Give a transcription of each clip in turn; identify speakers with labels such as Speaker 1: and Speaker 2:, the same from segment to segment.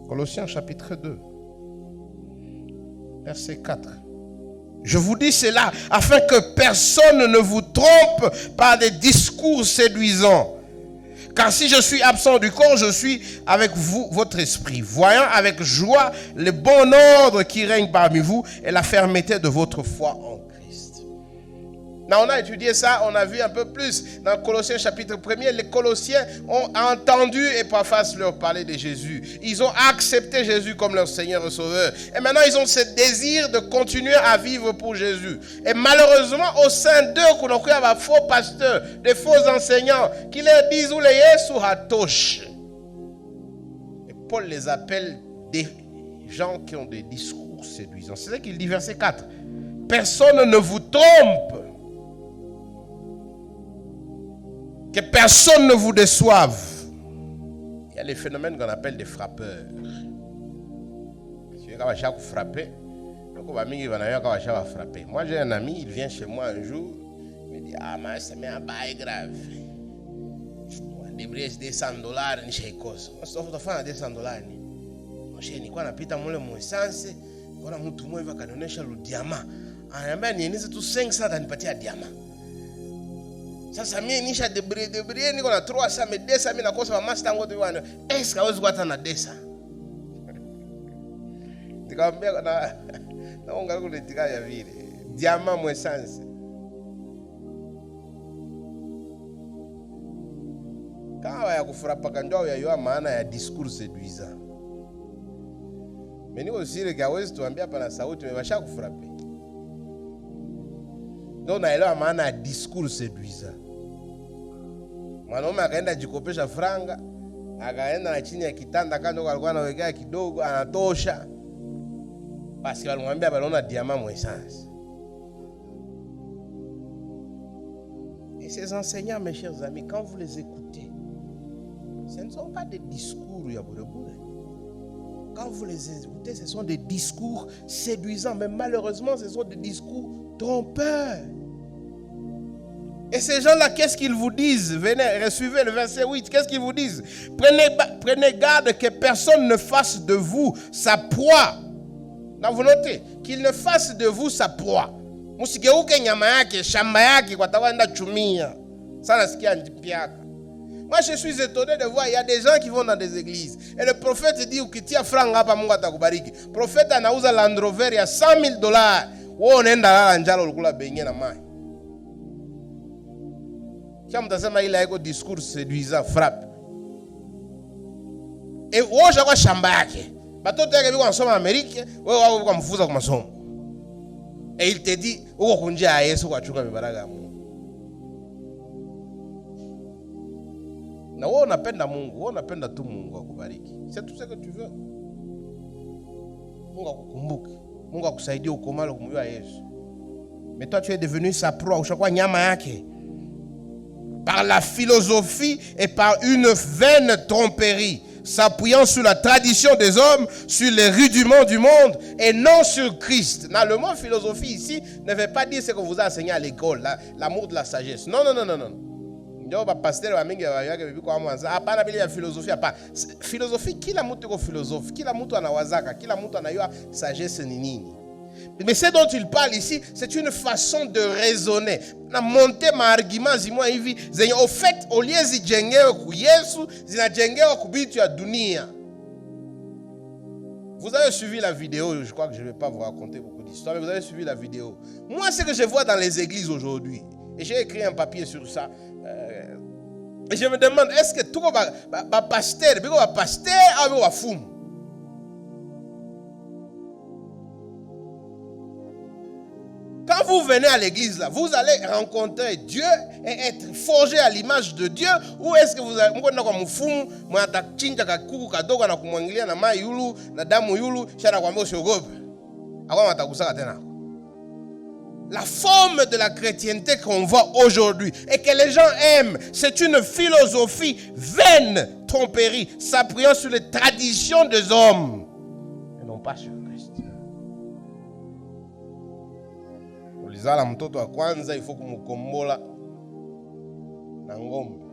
Speaker 1: Colossiens chapitre 2, verset 4. Je vous dis cela afin que personne ne vous trompe par des discours séduisants. Car si je suis absent du corps, je suis avec vous, votre esprit, voyant avec joie le bon ordre qui règne parmi vous et la fermeté de votre foi en Christ. Là, on a étudié ça, on a vu un peu plus dans Colossiens chapitre 1er. Les Colossiens ont entendu Épaphras leur parler de Jésus. Ils ont accepté Jésus comme leur Seigneur et Sauveur. Et maintenant, ils ont ce désir de continuer à vivre pour Jésus. Et malheureusement, au sein d'eux, qu'on a des faux pasteurs, des faux enseignants, qui leur disent où les Yesu hatosh. Et Paul les appelle des gens qui ont des discours séduisants. C'est ça qu'il dit, verset 4. Personne ne vous trompe. Que personne ne vous déçoive. Il y a les phénomènes qu'on appelle des frappeurs. Moi j'ai un ami, il vient chez moi un jour, il me dit, ah mais ça m'est un bail grave. On débrouille $200, ni chez cause. On se offre à $200. Mon cher, ni quoi na pita mole mon essence, quand mtu mmoja kanaonyesha le diamant. Ananiambia nienize tu 500 atanipatia diamant. Sasa mimi nisha debrie niko na 300 mais 200 mimi nakosa wa master ngoto bwana. Est-ce hawezi kupata na 200? Nikamwambia na unga kulitika ya vile. Diamant mo essence. Kawa ya kufrapa kanjao ya yoa maana ya discours séduisant. Mais niko siri hawezi tuambia hapa na sauti umebasha kufrape. Ndio naelewa maana ya discours séduisant. Mwanaume akaenda jikopesha franga, akaenda na chini ya kitanda kando alikuwa anawekea kidogo, anatosha. Basi walimwambia baliona diamant mo essence. Et ces enseignants, mes chers amis, quand vous les écoutez, ce ne sont pas des discours yabourebouré. Quand vous les écoutez, ce sont des discours séduisants, mais malheureusement, ce sont des discours trompeurs. Et ces gens-là, qu'est-ce qu'ils vous disent? Venez, suivez le verset 8. Qu'est-ce qu'ils vous disent? Prenez garde que personne ne fasse de vous sa proie. Là, vous notez, qu'il ne fasse de vous sa proie. Musigeuke nyama yake, shamba yake, kwa tawanda chumia. Ça, nasikia ndipiaka. Moi, je suis étonné de voir, il y a des gens qui vont dans des églises. Et le prophète dit, ukitia franga hapa Mungu atakubariki. Prophète anauza Land Rover ya $100,000. Wewe unaenda lala njalo ulikula benye na mai. Kia mtasema ile haiko discours séduisant frappe. Et wewe kwa shamba yake. Batoto yake biko wanasoma Amerika, wewe wao biko mfuza kwa masomo. Et il te dit, uko kunjia ya Yesu kwa chuka mibaraka ya Mungu. Na wewe unapenda Mungu, wewe unapenda tu Mungu akubariki. C'est tout ce que tu veux. Mungu akukumbuke. Mungu akusaidie ukomalo kumjua Yesu. Mais toi tu es devenu sa proie, ushakuwa nyama yake. Par la philosophie et par une vaine tromperie, s'appuyant sur la tradition des hommes, sur les rudiments du monde et non sur Christ. Non, le mot philosophie ici ne veut pas dire ce que vous a enseigné à l'école, l'amour de la sagesse. Non, non, non, non, non. Ndio pasteur wa mingi yake bibi kwa mwanza hapana bila ya filosofia hapa. Filosofie kila mtu ko philosophe, kila mtu anawazaka, kila mtu anayua sagesse ni nini. Mais ce dont il parle ici, c'est une façon de raisonner. Na monter ma argument zimwa hivi zenye au fait au lieu zijengewe ku Yesu, zinajengewa ku bitu ya dunia. Vous avez suivi la vidéo, je crois que je ne vais pas vous raconter beaucoup d'histoires, mais vous avez suivi la vidéo. Moi, ce que je vois dans les églises aujourd'hui, et j'ai écrit un papier sur ça, et je me demande, est-ce que tout le pasteur, ou un fou? Quand vous venez à l'église, là, vous allez rencontrer Dieu et être forgé à l'image de Dieu, ou est-ce que vous allez la forme de la chrétienté qu'on voit aujourd'hui et que les gens aiment, c'est une philosophie vaine, tromperie, s'appuyant sur les traditions des hommes et non pas sur Christ. Ulizala mtoto wa kwanza ifo kumukombola na ngombe.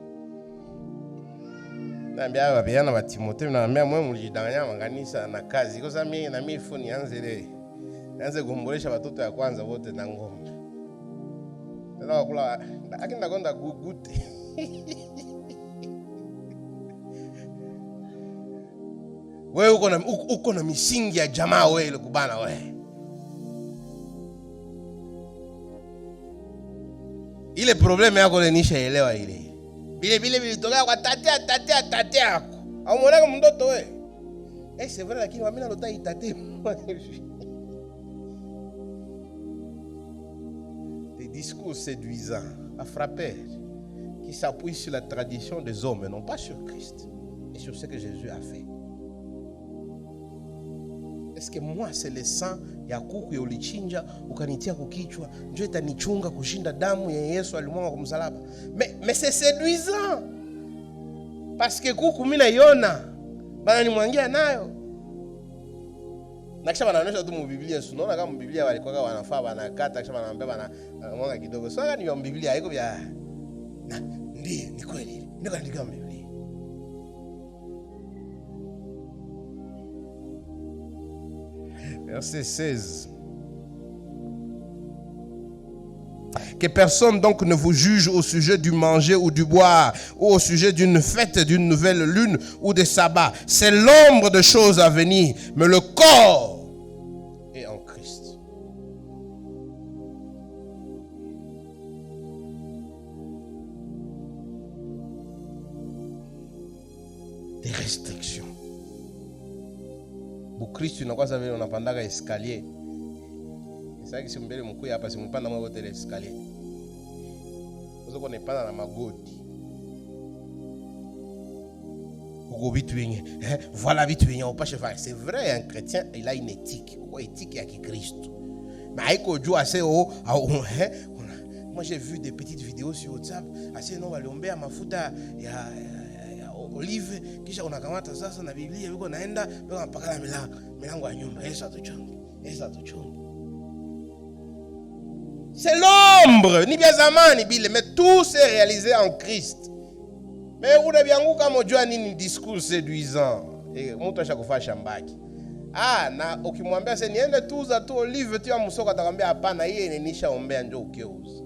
Speaker 1: Naambia wapiana wa Timotheo naambia mwe mlijidanganya makanisa na kazi. Kwa sababu mimi na mimi phone nianze kumboresha watoto ya kwanza wote na ngombe. Ndio wakula lakini nakonda gugute. Wewe uko na misingi ya jamaa wewe ile kubana wewe. Ile probleme yako ile nishaelewa ile. Bile vilitokea kwa tate yako. Au mwanangu mtoto wewe. C'est vrai lakini mimi nalota itate. Des discours séduisants à frapper qui s'appuient sur la tradition des hommes et non pas sur Christ et sur ce que Jésus a fait. Est-ce que moi c'est le sang ya kuku yolichinja ukanitia kukichwa ndio itanichunga kushinda damu ya Yesu alimwanga kwa msalaba? Mais c'est séduisant. Parce que kuku mimi naiona bana nimwangia nayo. Na kisha wanaonyesha tu mu Biblia, unaona kama Biblia walikuwa wanafaa wanakata kisha wanaambia bana mwanga kidogo. Sasa ni Biblia haiko vya ndiye ni kweli. Ndio kaandika Biblia. Verset 16. Que personne donc ne vous juge au sujet du manger ou du boire, ou au sujet d'une fête, d'une nouvelle lune ou des sabbats. C'est l'ombre de choses à venir, mais le corps est en Christ. Des restrictions. Bukristo inakuwa vile unapandaka escalier. Sasa kisi mbele mkuu hapa si mpanda mwa wote escalier. Uzo unapanda na magoti. Ugo vitu wenye, voilà vitu wenye upashe faire. C'est vrai, un chrétien, il a une éthique. Quoi éthique ya Christ. Mais haiko jua assez moi j'ai vu des petites vidéos sur WhatsApp, assez non waliombea mafuta ya olive kisha unakamata sasa na Biblia yuko naenda mpaka mpaka milango ya nyumba. Yesu atuchunge. C'est l'ombre ni bien zamani bile, mais tout s'est réalisé en Christ. Mais unabianguka mojua nini discours séduisant mtu ashakufa shambaki. Na ukimwambia sasa niende tuuza tu olive tu ya msoko atakwambia hapana, hii inanisha ombea njoo ukeuza.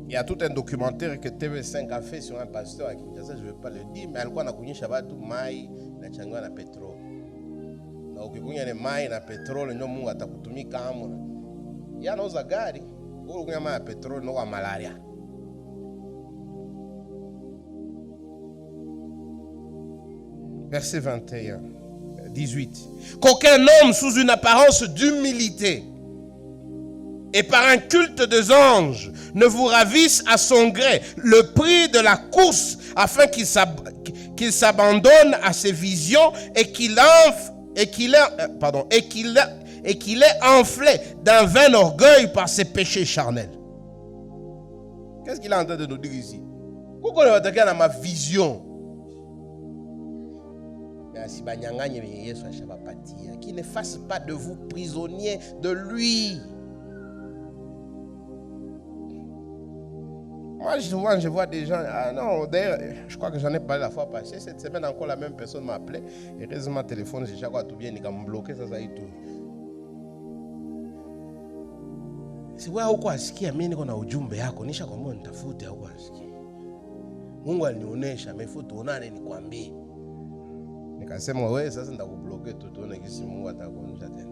Speaker 1: Il y a tout un documentaire que TV5 a fait sur un pasteur à Kinshasa, je ne vais pas le dire, mais alikuwa anakunyesha watu mai na changwa na petroli. Na ukikunya ni mai na petroli ndio Mungu atakutumika hapo. Yeye anauza gari, wewe ukunya mai na petroli ndio malaria. Verset 21, 18. Qu'aucun homme sous une apparence d'humilité et par un culte des anges ne vous ravisse à son gré le prix de la course, afin qu'il s'abandonne à ses visions et qu'il est enflé d'un vain orgueil par ses péchés charnels. Qu'est-ce qu'il est en train de nous dire ici? Pourquoi on va attaquer à ma vision? Qu'il ne fasse pas de vous prisonniers de lui. Moi, je vois des gens. Non, d'ailleurs, je crois que j'en ai parlé la fois passée. Cette semaine, encore la même personne m'a appelé. Heureusement, téléphone, j'ai chaque fois tout bien, il a bloqué, ça y est tout. Si wewe huko asikia mimi niko na ujumbe yako, nisha kwambia nitafute huko asikia. Mungu alinionyesha, amefuta tuonane nikwambie. Nikasema wewe sasa nitakubloke tu tuone kisi Mungu atakuonyesha tena.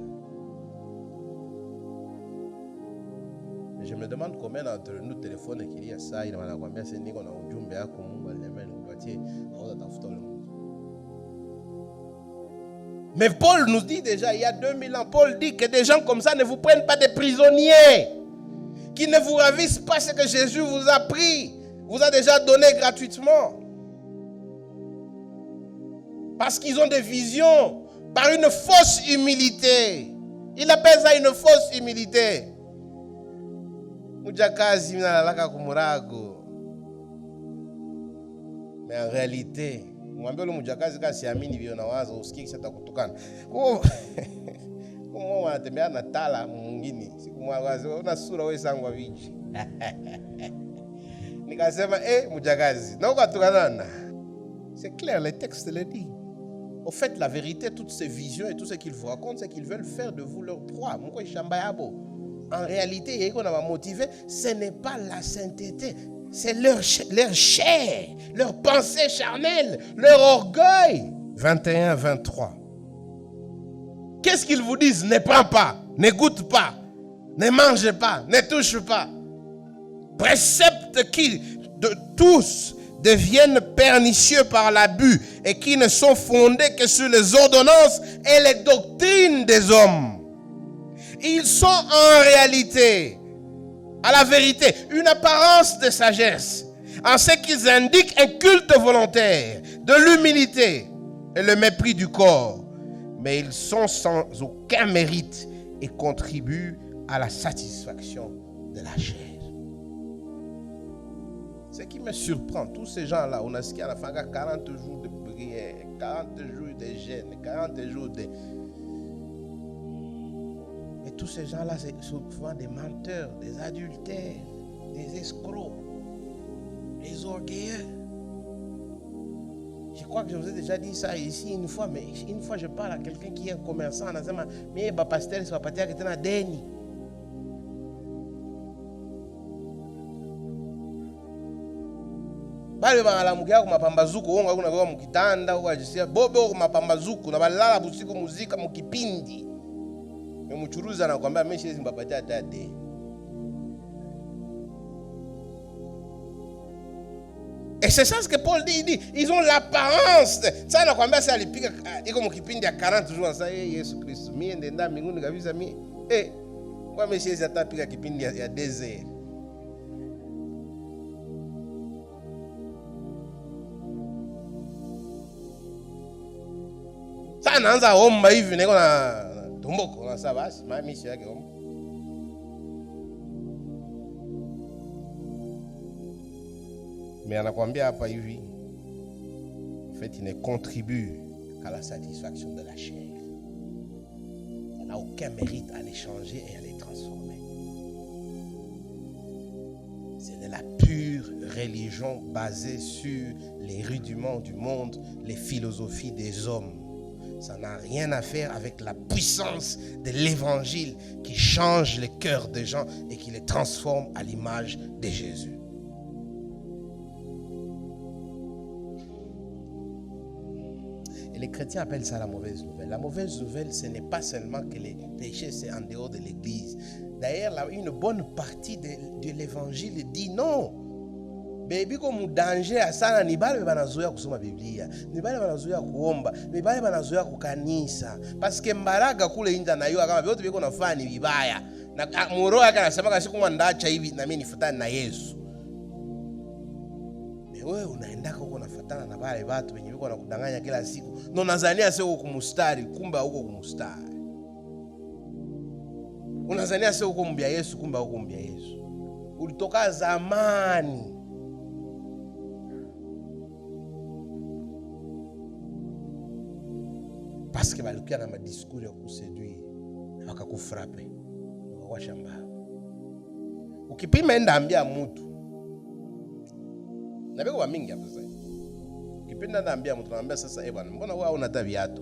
Speaker 1: Je me demande combien d'entre nous téléphone qu'il y a ça, il m'a combien c'est niko na ujumbe yako Mungu alimeni upatie au tafuta le monde. Mais Paul nous dit déjà il y a 2000 ans, Paul dit que des gens comme ça ne vous prennent pas des prisonniers, qui ne vous ravissent pas ce que Jésus vous a pris, vous a déjà donné gratuitement. Parce qu'ils ont des visions par une fausse humilité. Il appelle ça une fausse humilité. Mujakazi mnalalaka kumurago. Mais en réalité, mwambie yule mujakazi kama siamini vile unawaza usikie kisha atakutukana. Kwa wanatembea na tala mwingine. Siku mwawaza una sura wewe sangwa viji. C'est clair, les textes le disent. Au fait, la vérité, toutes ces visions et tout ce qu'ils vous racontent, c'est qu'ils veulent faire de vous leur proie. En réalité, ce n'est pas la sainteté, c'est leur chair, leur pensée charnelle, leur orgueil. 21, 23. Qu'est-ce qu'ils vous disent? Ne prends pas, ne goûte pas, ne mange pas, ne touche pas. Préceptes qui, de tous, deviennent pernicieux par l'abus et qui ne sont fondés que sur les ordonnances et les doctrines des hommes. Ils sont en réalité, à la vérité, une apparence de sagesse, en ce qu'ils indiquent un culte volontaire, de l'humilité et le mépris du corps. Mais ils sont sans aucun mérite et contribuent à la satisfaction de la chair. Ce qui me surprend, tous ces gens-là, on a ce qu'il y a 40 jours de prière, 40 jours de jeûne, 40 jours de... Et tous ces gens-là, c'est souvent des menteurs, des adultères, des escrocs, des orgueilleux. Je crois que je vous ai déjà dit ça ici une fois, mais une fois je parle à quelqu'un qui est un commerçant, on a dit, mais pasteur, c'est pas partir qui est dans Deni. Bale banalamukia ku mapambazuko wonga kuna kwa mkitanda kwa jisia bobo ku mapambazuko na balala busiku muzika mukipindi. Mumuchuruza na kwambia mimi siwezi mbapatia dade. Et c'est ça ce que Paul dit, ils ont l'apparence. Ça na kwambia ça alipika iko mukipindi ya 40 jours ça Yesu Kristo. Mimi ndenda mbinguni kabisa mimi. Kwa mimi siwezi atapika kipindi ya desert. Anaanza omba hivi niko na tumboko na sabasi mimi si yake omba. Mais anakuambia hapa hivi, en fait, il ne contribue qu'à la satisfaction de la chair. Ça n'a aucun mérite à les changer et à les transformer. C'est de la pure religion basée sur les rudiments du monde, les philosophies des hommes. Ça n'a rien à faire avec la puissance de l'évangile qui change les cœurs des gens et qui les transforme à l'image de Jésus. Et les chrétiens appellent ça la mauvaise nouvelle. La mauvaise nouvelle, ce n'est pas seulement que les péchés, c'est en dehors de l'église. D'ailleurs, une bonne partie de l'évangile dit non. Baby comme danger sana ni bale banazoea kusoma Biblia, ni bale banazoea kuomba, ni bale banazoea kukanisa. Parce que mbaraga kule inja na yua kama vyote viko nafanya ni vibaya. Na muro yake anasema kasi kuma ndacha hivi na mimi nifuatane na Yesu. Wewe unaendaka huko unafuatana na wale watu wenye wiko wanakudanganya kila siku. Na unazania sio uko kumstari, kumbe huko kumstari. Unazania sio uko mbia Yesu, kumbe huko mbia Yesu. Ulitoka zamani. Parce que balukia na madiscours ya kuseduire wakakufrape wakakuwa shamba. Ukipima enda ambia mtu na beko wa mingi hapo sasa. Ukipenda naambia mtu naambia sasa bwana mbona wewe una viatu?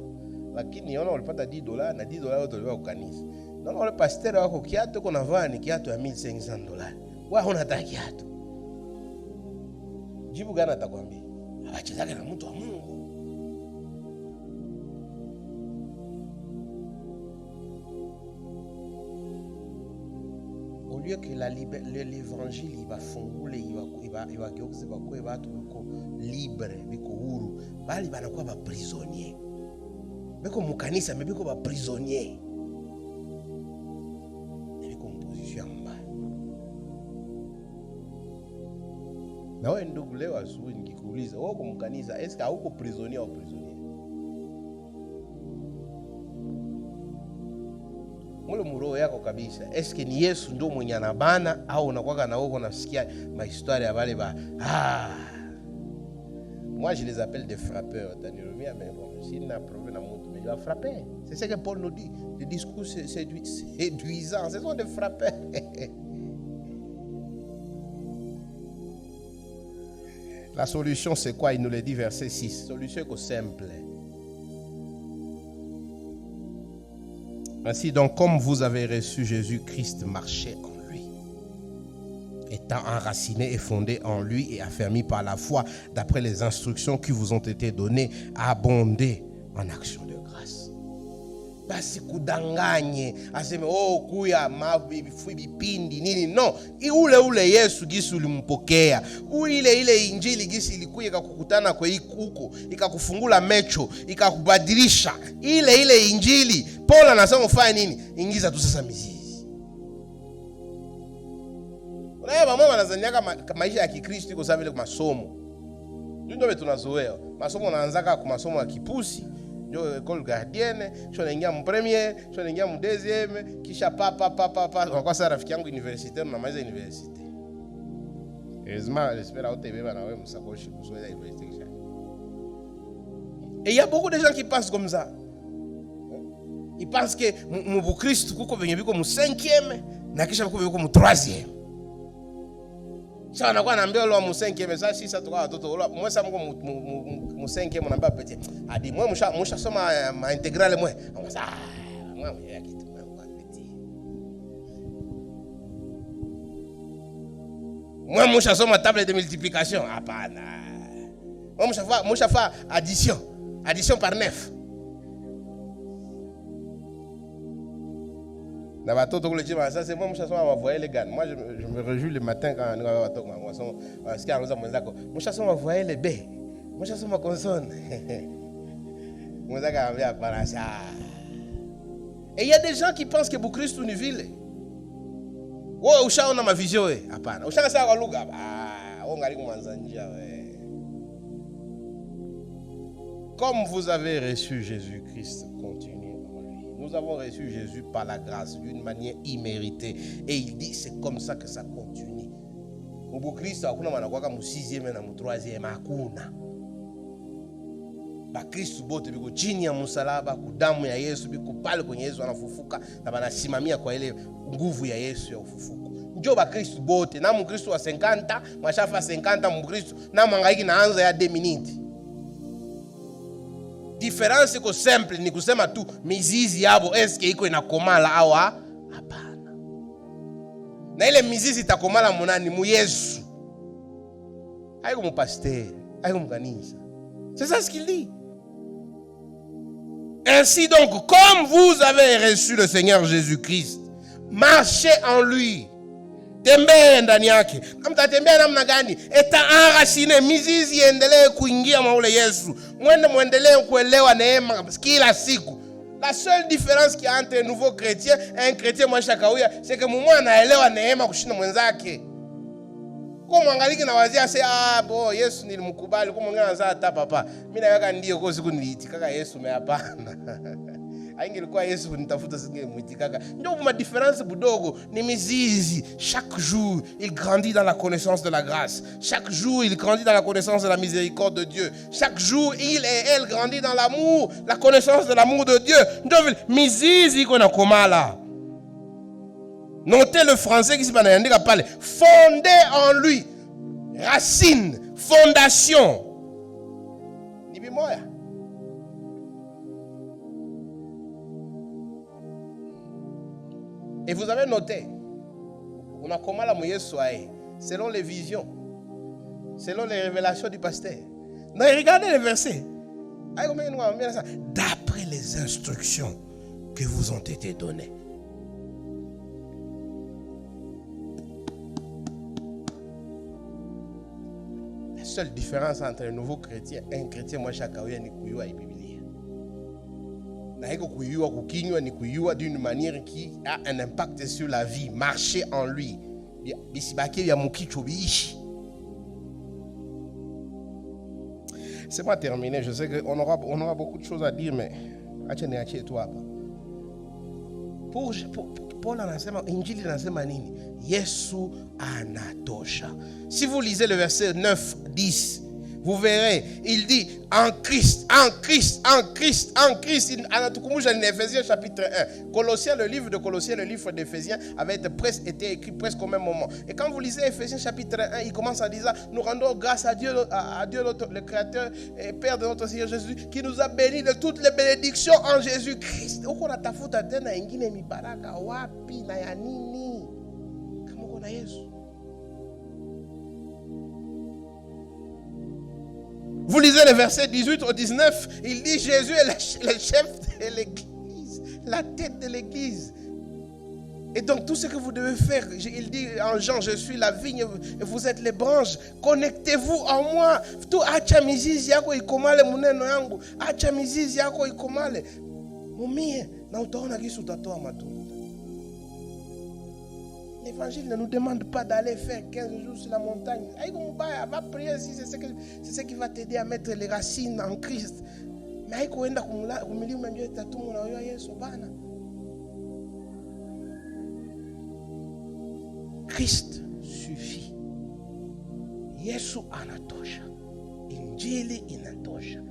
Speaker 1: Lakini unaona ulipata $10 na $10 yote uliwa kwa kanisa. Naona wale pastor wako kiatu kuna vaa ni kiatu ya $1500. Wewe huna hata kiatu. Jibu gani atakwambia? Awachezake na mtu wa Mungu. Au lieu que l'évangile il va fungule il va geuza bakwe watu biko libre biko huru bali banakuwa ba prisonnier biko mukanisa biko ba prisonnier biko mposition mbaya. Na wewe ndugu leo asubuhi nikikuuliza wewe uko mkanisa est-ce que hauko prisonnier au prisonnier? Mule muro yako kabisa. Est-ce que ni Yesu ndo mwenye anabana au unakuwa na wewe unasikia mahistoria ya wale ba Moi je les appelle des frappeurs. Tanirumia mais bon, s'il n'a problème à monter, mais il va frapper. C'est ce que Paul nous dit. Le discours séduisant, ce sont des frappeurs. La solution, c'est quoi? Il nous le dit, verset 6. Solution est simple. Ainsi donc, comme vous avez reçu Jésus-Christ, marchez en lui, étant enraciné et fondé en lui et affermi par la foi, d'après les instructions qui vous ont été données, abondez en action de grâce. Basi kudanganye aseme kuya mavifu vipindi nini, no, ule Yesu gisi ulimpokea, ile injili gisi ilikuja ikakukutana kwa huko, ikakufungula mecho, ikakubadilisha, ile injili. Paul anasema ufanye nini? Ingiza tu sasa mizizi. Unaye mama wanazaniaka maisha ya Kikristo iko sawa vile kwa masomo. Ndio tunazoea. Masomo unaanzaka kwa masomo ya kipusi. Ndio école gardienne, sio naingia mu premier, sio naingia mu deuxième, kisha papa. Kwa sasa rafiki yangu universitaire na maiza université. J'espère utebeba na wewe msakoshi kuzoea université kisha. Et il y a beaucoup de gens qui pensent comme ça. Ils pensent que mu Christ kuko benye biko mu 5e na kisha kuko biko mu 3e. Sasa anakuwa anaambia wale wa mu 5e sasa sisi tukawa watoto wale mwesa mko mu 5e mnaambia petit hadi mwe musha soma ma intégrale mwe. Sasa mwe ya kitu mwa petit. Mwe musha soma table de multiplication hapana. Mwe musha fa addition par 9. Na batoto kule chima sasa moi mshasoma mavoyer les gars. Moi je me réjouis le matin quand nous batoto moi son parce qu'il anza mwenzako mshasoma mavoyer les b. Mshasoma consonne. Mwenzaka ambia para ça. Et il y a des gens qui pensent que Christ ni vile. Wewe ushaona mavision wewe? Hapana. Ushanga kwa lugha. Wewe ngali kumanza njia wewe. Comme vous avez reçu Jésus-Christ, continuez. Nous avons reçu Jésus par la grâce d'une manière imméritée. Et il dit c'est comme ça que ça continue. Au Christ, hakuna manakwaka mu 6e na mu 3e hakuna. Ba Kristo bote biko chini ya msalaba, kudamu ya Yesu biko pale kwenye Yesu anafufuka na banasimamia kwa ile nguvu ya Yesu ya ufufuko. Ndio ba Kristo bote, na mu Kristo wa 50, mashafa 50 mu Kristo, na mwangaiki naanza ya 2 minutes. Difference iko simple, ni kusema tu mizizi yabo eske iko inakomala au hapana. Na ile mizizi itakomala munani? Mu Yesu. Haiko mu pasteur, haiko mu kanisa. C'est ça ce qu'il dit. Ainsi donc, comme vous avez reçu le Seigneur Jésus-Christ, marchez en lui. Tembea ndani yake. Mtatembea namna gani? Eta enraciné, mizizi endelee kuingia mwa Yesu. Muendelee kuelewa neema kila siku. La seule différence qu'il y a entre un nouveau chrétien et un chrétien mwashakawia, c'est que mumwa anaelewa neema kushinda mwenzake. Kwa mwangaliki na wazia say Yesu nilimkubali, kwa mwingine anza hata papa. Mimi naweka ndio kwa siku niliitikaka Yesu hapana. Aingelikuwa Yesu nitafuta singemuitikaka. Ndio ma différence budogo ni mizizi. Chaque jour, il grandit dans la connaissance de la grâce. Chaque jour, il grandit dans la connaissance de la miséricorde de Dieu. Chaque jour, il et elle grandit dans l'amour, la connaissance de l'amour de Dieu. Ndio mizizi kona komala. Notez le français qui s'appelle parler. Fondé en lui. Racine, fondation. Ni bimoya. Et vous avez noté, on a comment la Yesu selon les visions, selon les révélations du pasteur. Non, regardez les versets. D'après les instructions que vous ont été données. La seule différence entre un nouveau chrétien et un chrétien, moi, chaque fois, ni kuyua et Bible. Ni kuyua d'une manière qui a un impact sur la vie. Marcher en lui. C'est pas terminé. Je sais qu'on aura beaucoup de choses à dire, mais toi. Pour Paul anasema, Injili anasema nini? Yesu anatosha. Si vous lisez le verset 9, 10, Vous verrez, il dit en Christ, en Christ, en Christ, en Christ. En Éphésiens chapitre 1. Colossiens, le livre de Colossiens, le livre d'Éphésiens avait été écrit presque au même moment. Et quand vous lisez Éphésiens chapitre 1, il commence à dire, nous rendons grâce à Dieu, le Créateur et Père de notre Seigneur Jésus, qui nous a bénis de toutes les bénédictions en Jésus-Christ. Vous lisez le verset 18 au 19, il dit Jésus est le chef de l'église, la tête de l'église. Et donc tout ce que vous devez faire, il dit en Jean, je suis la vigne et vous êtes les branches, connectez-vous en moi. Tout acha mizizi yako ikomale muneno yangu, acha mizizi yako ikomale. Mumie na utaona kisu utatoa matunda. L'évangile ne nous demande pas d'aller faire 15 jours sur la montagne. Va prier si c'est ce qui va t'aider à mettre les racines en Christ. Mais Christ suffit. Yesu anatosha. Injili inatosha.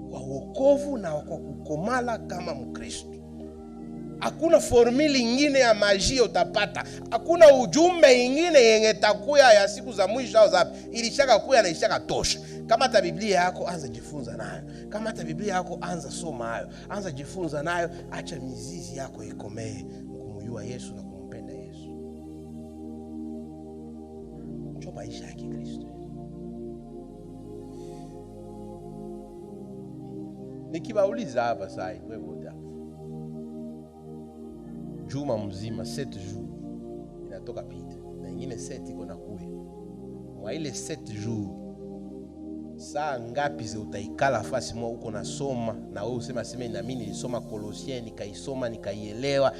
Speaker 1: Kwa wokovu na kwa kukomala kama Mkristo. Hakuna formula nyingine ya magia utapata. Hakuna ujumbe nyingine yenye takuya ya siku za mwisho au zapi. Ilishaka kuya na ilishaka tosha. Kama ta Biblia yako anza jifunza nayo. Kama ta Biblia yako anza soma nayo. Anza jifunza nayo, acha mizizi yako ikomee kumjua Yesu na kumpenda Yesu. Ndio maisha ya Kristo. Nikibauliza hapa sasa wewe juma mzima 7 jours inatoka pita na nyingine 7 iko na kuya. Mwa ile 7 jours saa ngapi ze utaikala fasi mwa uko nasoma na wewe usema na mimi nilisoma Kolosien nikaisoma nikaielewa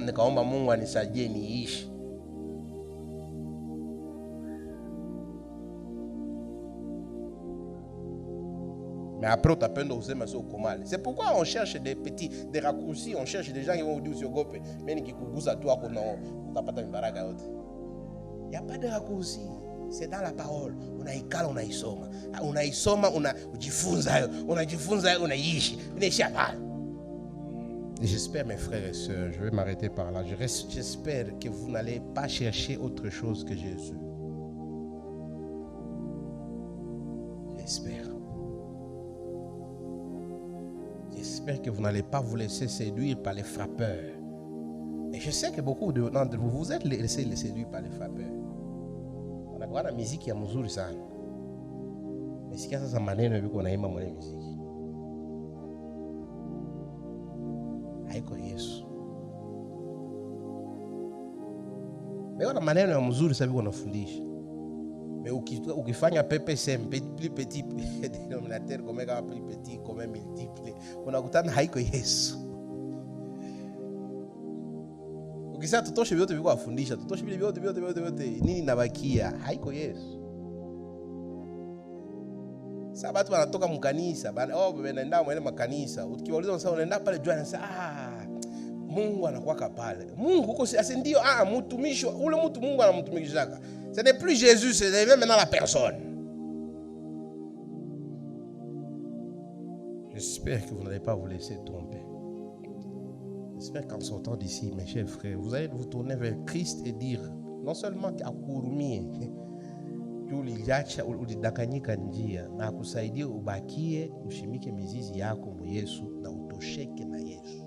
Speaker 1: nikaomba Mungu anisaidie niishi. Mais après, tu appelles au Zema au Komale. C'est pourquoi on cherche des raccourcis, on cherche des gens qui vont vous dire sur Gope, mais qui vous à toi qu'on n'a pas de baraga. Il n'y a pas de raccourcis. C'est dans la parole. On a école, on a isoma. On a isoma, on a jifunza, on a jifunza, on a yishi. J'espère, mes frères et sœurs, je vais m'arrêter par là. J'espère que vous n'allez pas chercher autre chose que Jésus. J'espère. J'espère que vous n'allez pas vous laisser séduire par les frappeurs. Et je sais que beaucoup d'entre vous, vous êtes laissés séduire par les frappeurs. On a quoi la musique ya mzuri sana. Mais si ça maneno hivi kuna imba mwana muziki. Haiko Yesu. Mais on a maneno ya mzuri sababu unafundisha. Mais ukifanya PPCM plus petit dénominateur comme plus petit comme multiple, unakutana haiko Yesu. Ukisema tutoshe vyote viko afundisha, tutoshe vile vyote nini nabakia, haiko Yesu. Sasa watu wanatoka mkanisa, wanaenda mwele makanisa. Ukiwauliza sasa unaenda pale jua anasema Mungu anakuwa pale. Mungu uko si ndio mtumishi ule mtu Mungu anamtumikishaka. Ce n'est plus Jésus, c'est maintenant la personne. J'espère que vous n'allez pas vous laisser tromper. J'espère qu'en sortant d'ici, mes chers frères, vous allez vous tourner vers Christ et dire, non seulement akurumie, uliacha ulidanganyika njia na kusaidia ubakie ushimike mizizi yako mu Yesu na utosheke na Yesu.